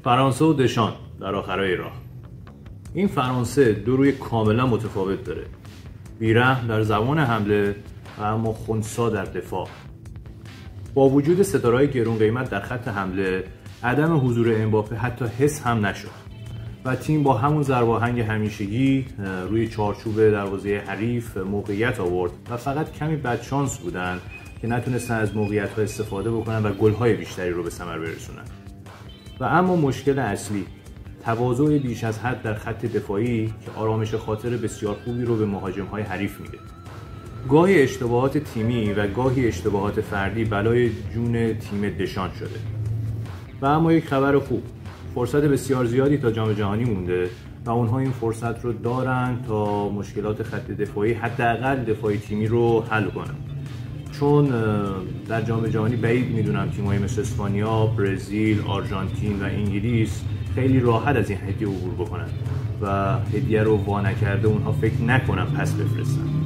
فرانسه و دشان در آخرای راه. این فرانسه دو روی کاملا متفاوت داره. بیرحم در زمان حمله و اما خنثی در دفاع. با وجود ستاره‌های گرون قیمت در خط حمله، عدم حضور امباپه حتی حس هم نشد و تیم با همون ضرباهنگ همیشگی روی چارچوب دروازه حریف موقعیت آورد و فقط کمی بدشانس بودن که نتونستن از موقعیت‌ها استفاده بکنن و گل‌های بیشتری رو به ثمر برسونن. و اما مشکل اصلی تواضع بیش از حد در خط دفاعی که آرامش خاطر بسیار خوبی رو به مهاجم‌های حریف میده. گاهی اشتباهات تیمی و گاهی اشتباهات فردی بلای جون تیم دشان شده. و اما یک خبر خوب، فرصت بسیار زیادی تا جام جهانی مونده و اونها این فرصت رو دارن تا مشکلات خط دفاعی حداقل دفاعی تیمی رو حل کنن. چون در جام جهانی بعید میدونم تیم‌های مثل اسپانیا، برزیل، آرژانتین و انگلیس خیلی راحت از این هدیه عبور بکنن و هدیه رو وا نکرده اونها فکر نکنن پس بفرستن.